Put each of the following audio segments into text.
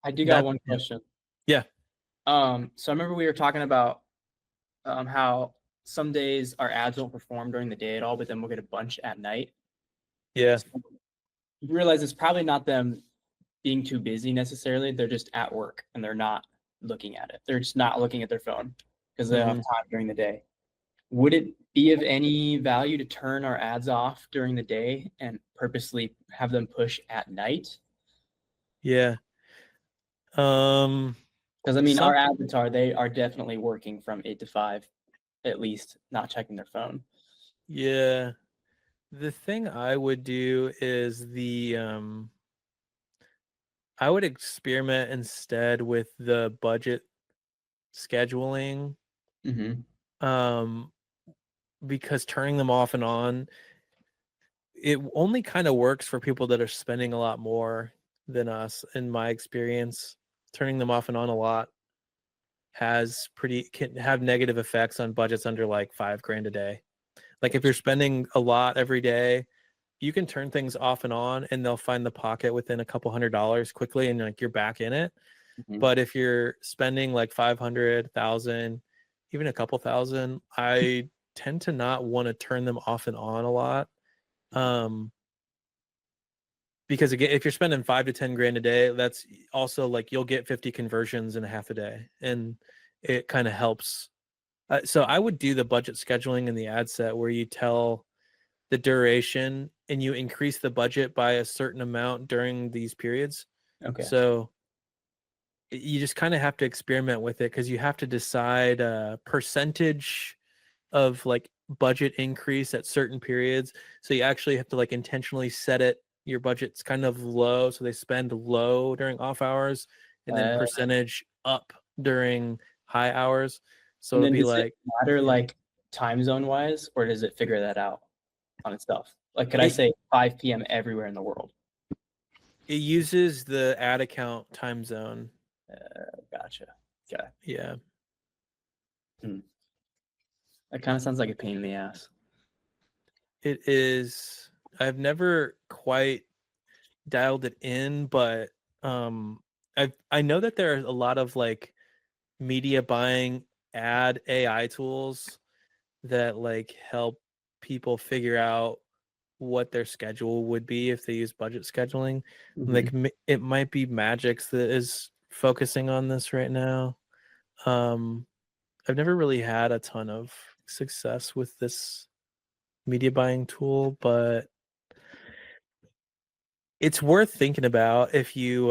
I do got That one yeah. question. Yeah. So I remember we were talking about how some days our ads won't perform during the day at all, but then we'll get a bunch at night. Yeah. So you realize it's probably not them being too busy necessarily. They're just at work and they're not looking at it. They're just not looking at their phone because they don't have Hmm. time during the day. Would it be of any value to turn our ads off during the day and purposely have them push at night? Yeah. Um, Because I mean, our some avatar, they are definitely working from 8 to 5, at least, not checking their phone. yeah. The thing I would do is I would experiment instead with the budget scheduling. Hmm. Um, because turning them off and on, it only kind of works for people that are spending a lot more than us, in my experience. Turning them off and on a lot can have negative effects on budgets under like 5 grand a day. Like if you're spending a lot every day, you can turn things off and on and they'll find the pocket within a couple $100 quickly and like you're back in it. Hmm. But if you're spending like 500,000, even a couple thousand, I tend to not want to turn them off and on a lot. Um, because again, if you're spending 5 to 10 grand a day, that's also like you'll get 50 conversions in a half a day, and it kind of helps. So I would do the budget scheduling in the ad set where you tell the duration and you increase the budget by a certain amount during these periods. Okay. So you just kind of have to experiment with it because you have to decide a percentage of like budget increase at certain periods. So you actually have to like intentionally set it. Your budget's kind of low, so they spend low during off hours, and then Uh, percentage up during high hours. So and it'd then be does it like, matter yeah, like time zone wise, or does it figure that out on itself? Like, could I it say 5 p.m. everywhere in the world? it uses the ad account time zone. Gotcha. Okay. Yeah, Hmm. That kind of sounds like a pain in the ass. it is. I've never quite dialed it in, but I know that there are a lot of like media buying ad AI tools that like help people figure out what their schedule would be if they use budget scheduling. Like Hmm. it might be Magix that is focusing on this right now. Um, I've never really had a ton of success with this media buying tool, but it's worth thinking about if you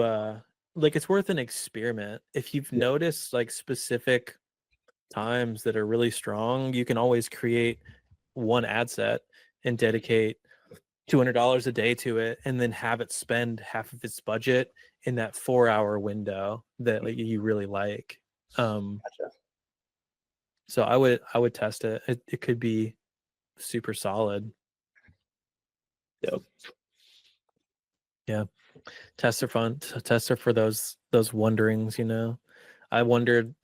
like it's worth an experiment. If you've Yeah. noticed like specific times that are really strong, you can always create one ad set and dedicate $200 a day to it and then have it spend half of its budget in that 4 hour window that like, you really like. Um, Gotcha. so I would test it. It could be super solid. Yep. Yeah. Tests are fun. Tests are for those wonderings, you know. I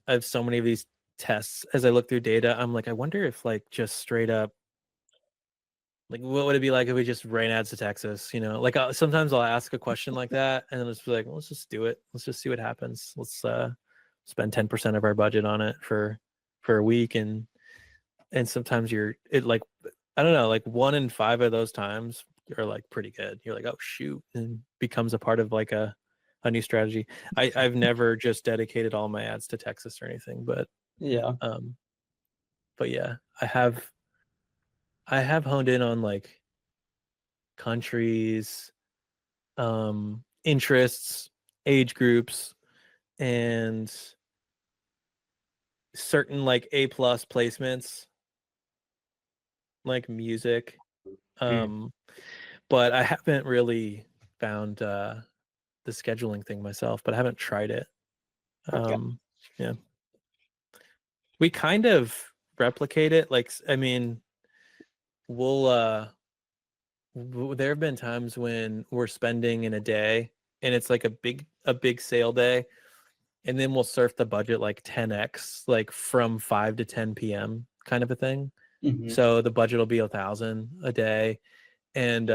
have so many of these tests as I look through data. I'm like, I wonder if like just straight up, like what would it be like if we just ran ads to Texas? You know, like sometimes I'll ask a question like that, and then it's like, well, let's just do it. Let's just see what happens. Let's spend 10% of our budget on it for a week, and sometimes it like I don't know, like 1 in 5 of those times are like pretty good. You're like, oh shoot, and becomes a part of like a new strategy. I've never just dedicated all my ads to Texas or anything, Yeah. um, but yeah, I have honed in on like countries, interests, age groups, and certain like A+ placements, like music. Hmm. Um, but I haven't really found the scheduling thing myself, but I haven't tried it. Okay. Um, yeah, we kind of replicate it. Like, I mean, we'll there have been times when we're spending in a day and it's like a big sale day, and then we'll surf the budget like 10x, like from 5 to 10 p.m. kind of a thing. Hmm. So the budget will be 1,000 a day, and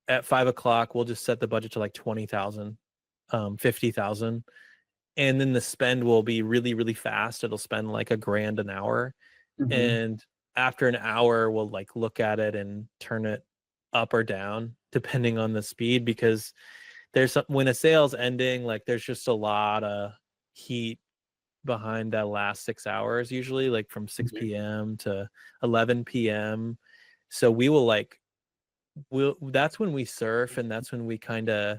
at 5 o'clock we'll just set the budget to like 20,000 50,000, and then the spend will be really, really fast. It'll spend like $1,000 an hour. Mhm. And after an hour, we'll like look at it and turn it up or down depending on the speed, because when a sale's ending, like there's just a lot of heat behind that last 6 hours, usually like from 6 Mhm. p.m. to 11 p.m. So we will that's when we surf, and that's when we kind of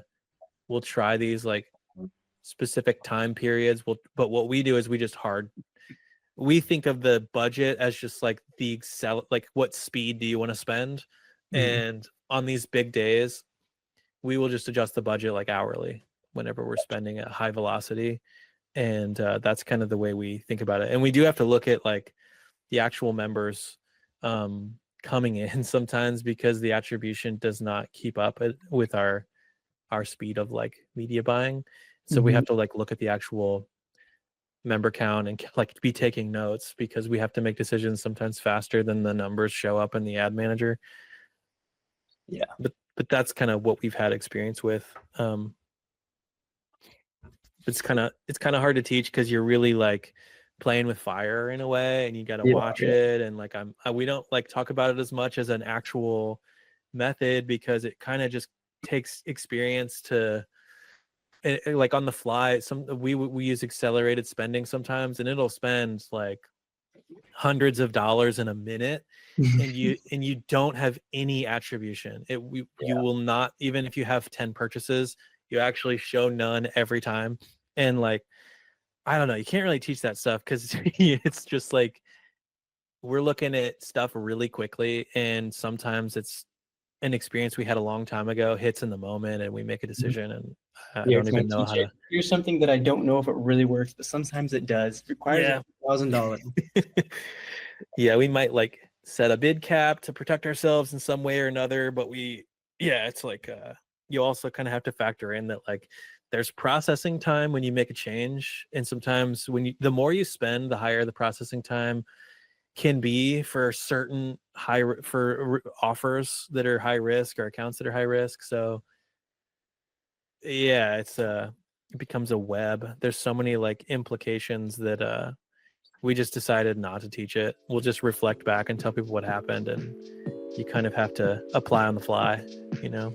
will try these like specific time periods. But what we do is we think of the budget as just like the like what speed do you want to spend? Mhm. And on these big days, we will just adjust the budget like hourly whenever we're spending at high velocity. And that's kind of the way we think about it. And we do have to look at like the actual members coming in sometimes, because the attribution does not keep up with our speed of like media buying. So we Mhm. have to like look at the actual member count and like be taking notes, because we have to make decisions sometimes faster than the numbers show up in the ad manager. Yeah. But that's kind of what we've had experience with. It's kind of hard to teach, because you're really like playing with fire in a way, and you got to Yeah. watch it. And like we don't like talk about it as much as an actual method, because it kind of just takes experience to like on the fly. We use accelerated spending sometimes, and it'll spend like hundreds of dollars in a minute, and you don't have any attribution. You Yeah. will not, even if you have 10 purchases, you actually show none every time. And like, I don't know, you can't really teach that stuff, because it's just like we're looking at stuff really quickly, and sometimes it's an experience we had a long time ago hits in the moment, and we make a decision, and I You're don't trying even to know teach how it. to. Here's something that I don't know if it really works, but sometimes it does. It requires Yeah. $1,000. Yeah, we might like set a bid cap to protect ourselves in some way or another, but it's like you also kind of have to factor in that like there's processing time when you make a change, and sometimes the more you spend, the higher the processing time can be for certain offers that are high risk, or accounts that are high risk. So yeah, it becomes a web. There's so many like implications that we just decided not to teach it. We'll just reflect back and tell people what happened, and you kind of have to apply on the fly, you know?